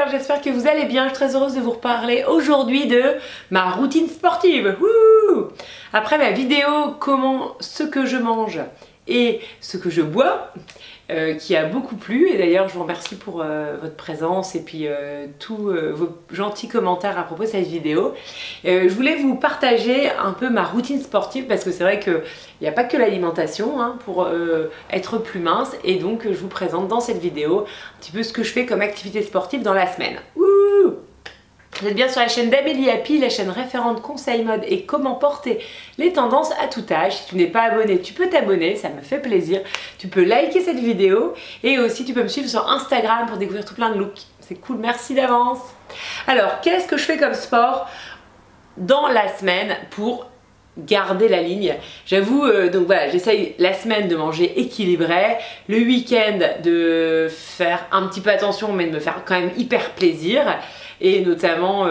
cœur, j'espère que vous allez bien. Je suis très heureuse de vous reparler aujourd'hui de ma routine sportive. Wouh! Après ma vidéo comment ce que je mange et ce que je bois, qui a beaucoup plu, et d'ailleurs je vous remercie pour votre présence et puis tous vos gentils commentaires à propos de cette vidéo. Je voulais vous partager un peu ma routine sportive parce que c'est vrai qu'il n'y a pas que l'alimentation pour être plus mince, et donc je vous présente dans cette vidéo un petit peu ce que je fais comme activité sportive dans la semaine. Wouh! Vous êtes bien sur la chaîne d'Amélie Happy, la chaîne référente conseil mode et comment porter les tendances à tout âge. Si tu n'es pas abonné, tu peux t'abonner, ça me fait plaisir. Tu peux liker cette vidéo et aussi tu peux me suivre sur Instagram pour découvrir tout plein de looks. C'est cool, merci d'avance. Alors, qu'est-ce que je fais comme sport dans la semaine pour garder la ligne? J'avoue, donc voilà, j'essaye la semaine de manger équilibré, le week-end de faire un petit peu attention mais de me faire quand même hyper plaisir. Et notamment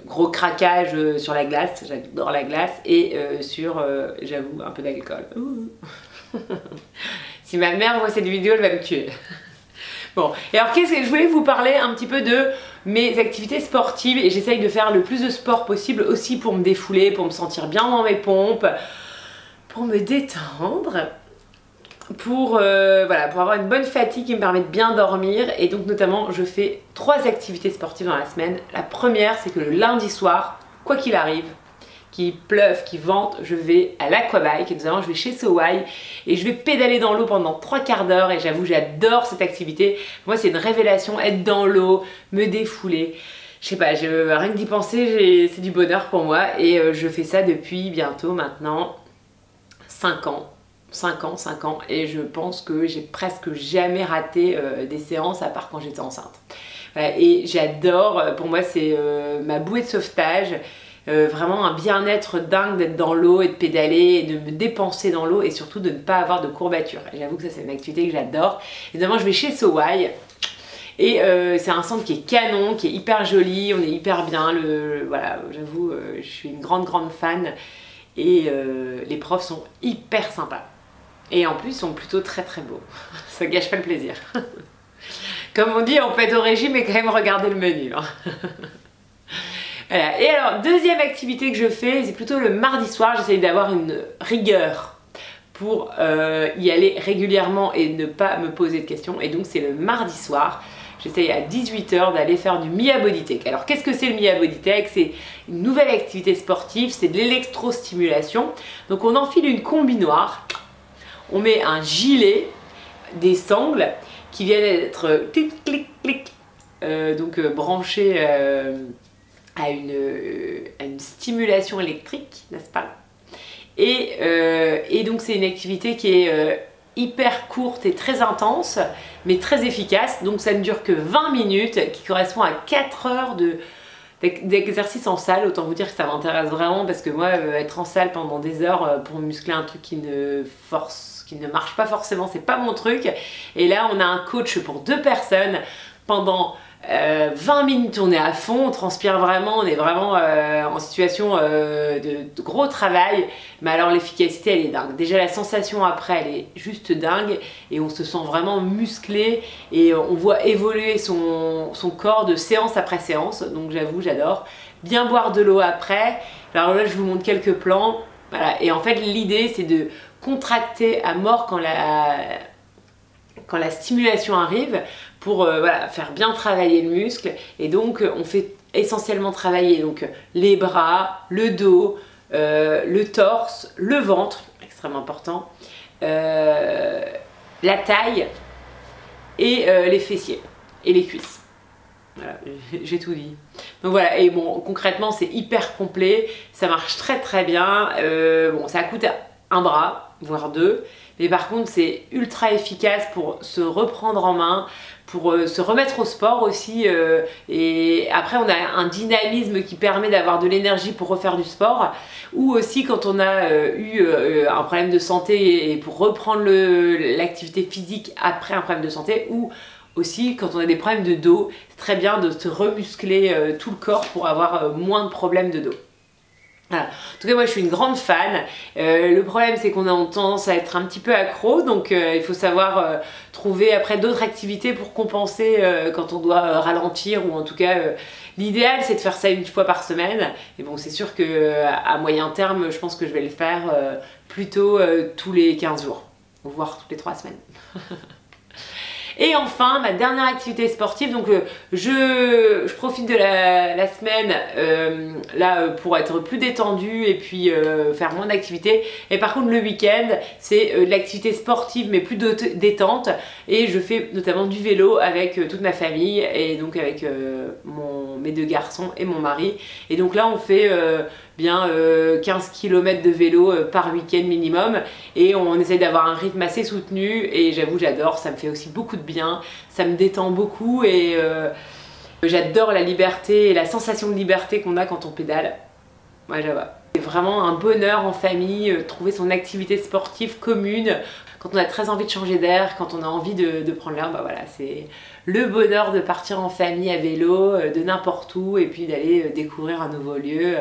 gros craquage sur la glace, j'adore la glace, et sur, j'avoue, un peu d'alcool. Si ma mère voit cette vidéo, elle va me tuer. Bon, et alors qu'est-ce que je voulais vous parler un petit peu de mes activités sportives, et j'essaye de faire le plus de sport possible aussi pour me défouler, pour me sentir bien dans mes pompes, pour me détendre. Pour avoir une bonne fatigue qui me permet de bien dormir. Et donc notamment je fais 3 activités sportives dans la semaine. La première, c'est que le lundi soir, quoi qu'il arrive, qu'il pleuve, qu'il vente, je vais à l'aquabike, et notamment je vais chez Sowai et je vais pédaler dans l'eau pendant 3 quarts d'heure, et j'avoue j'adore cette activité. Moi c'est une révélation, être dans l'eau, me défouler. Je sais pas, rien que d'y penser, c'est du bonheur pour moi, et je fais ça depuis bientôt maintenant 5 ans. 5 ans, et je pense que j'ai presque jamais raté des séances à part quand j'étais enceinte. Voilà, et j'adore, pour moi c'est ma bouée de sauvetage, vraiment un bien-être dingue d'être dans l'eau et de pédaler et de me dépenser dans l'eau, et surtout de ne pas avoir de courbatures. J'avoue que ça c'est une activité que j'adore. Évidemment je vais chez Sowai. Et c'est un centre qui est canon, qui est hyper joli, on est hyper bien, voilà, j'avoue, je suis une grande fan, et les profs sont hyper sympas. Et en plus, ils sont plutôt très beaux. Ça gâche pas le plaisir. Comme on dit, on peut être au régime et quand même regarder le menu. Voilà. Et alors, deuxième activité que je fais, c'est plutôt le mardi soir. J'essaye d'avoir une rigueur pour y aller régulièrement et ne pas me poser de questions. Et donc, c'est le mardi soir. J'essaye à 18 h d'aller faire du Mia Bodytech. Alors, qu'est-ce que c'est le Mia Bodytech? C'est une nouvelle activité sportive, c'est de l'électrostimulation. Donc, on enfile une combi noire. On met un gilet, des sangles qui viennent être clic, branchés à une stimulation électrique, n'est-ce pas? Et donc c'est une activité qui est hyper courte et très intense, mais très efficace. Donc ça ne dure que 20 minutes, qui correspond à 4 heures d'exercice en salle. Autant vous dire que ça m'intéresse vraiment, parce que moi être en salle pendant des heures pour muscler un truc qui ne marche pas forcément, c'est pas mon truc. Et là on a un coach pour 2 personnes pendant 20 minutes, on est à fond, on transpire vraiment, on est vraiment en situation de gros travail, mais alors l'efficacité elle est dingue. Déjà la sensation après elle est juste dingue, et on se sent vraiment musclé, et on voit évoluer son corps de séance après séance. Donc j'avoue j'adore. Bien boire de l'eau après. Alors là je vous montre quelques plans. Voilà. Et en fait l'idée c'est de contracter à mort quand la stimulation arrive, pour faire bien travailler le muscle. Et donc on fait essentiellement travailler donc les bras, le dos, le torse, le ventre, extrêmement important, la taille et les fessiers et les cuisses. Voilà, j'ai tout dit. Donc voilà, et bon, concrètement c'est hyper complet, ça marche très bien. Bon, ça coûte un bras, voire 2, mais par contre c'est ultra efficace pour se reprendre en main, pour se remettre au sport aussi, et après on a un dynamisme qui permet d'avoir de l'énergie pour refaire du sport, ou aussi quand on a eu un problème de santé et pour reprendre l'activité physique après un problème de santé, ou aussi quand on a des problèmes de dos, c'est très bien de se remuscler tout le corps pour avoir moins de problèmes de dos. Voilà. En tout cas, moi je suis une grande fan. Le problème, c'est qu'on a tendance à être un petit peu accro, donc il faut savoir trouver après d'autres activités pour compenser quand on doit ralentir, ou en tout cas, l'idéal c'est de faire ça une fois par semaine. Et bon, c'est sûr que à moyen terme, je pense que je vais le faire plutôt tous les 15 jours, voire toutes les 3 semaines. Et enfin, ma dernière activité sportive, donc je profite de la semaine là pour être plus détendue et puis faire moins d'activités. Et par contre le week-end, c'est de l'activité sportive mais plus détente, et je fais notamment du vélo avec toute ma famille, et donc avec mes 2 garçons et mon mari. Et donc là on fait bien 15 km de vélo par week-end minimum, et on essaye d'avoir un rythme assez soutenu, et j'avoue j'adore, ça me fait aussi beaucoup de bien, ça me détend beaucoup, et j'adore la liberté et la sensation de liberté qu'on a quand on pédale. Ouais, j'avoue. C'est vraiment un bonheur en famille, trouver son activité sportive commune, quand on a très envie de changer d'air, quand on a envie de prendre l'air, bah voilà, c'est le bonheur de partir en famille à vélo, de n'importe où, et puis d'aller découvrir un nouveau lieu.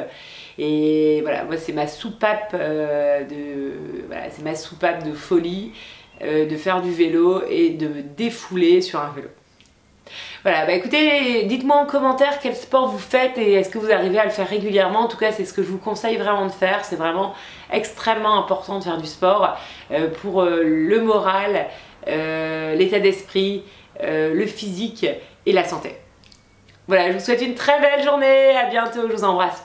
Et voilà, moi c'est ma soupape c'est ma soupape de folie, de faire du vélo et de me défouler sur un vélo. Voilà, bah écoutez, dites-moi en commentaire quel sport vous faites et est-ce que vous arrivez à le faire régulièrement. En tout cas, c'est ce que je vous conseille vraiment de faire. C'est vraiment extrêmement important de faire du sport pour le moral, l'état d'esprit, le physique et la santé. Voilà, je vous souhaite une très belle journée. À bientôt, je vous embrasse.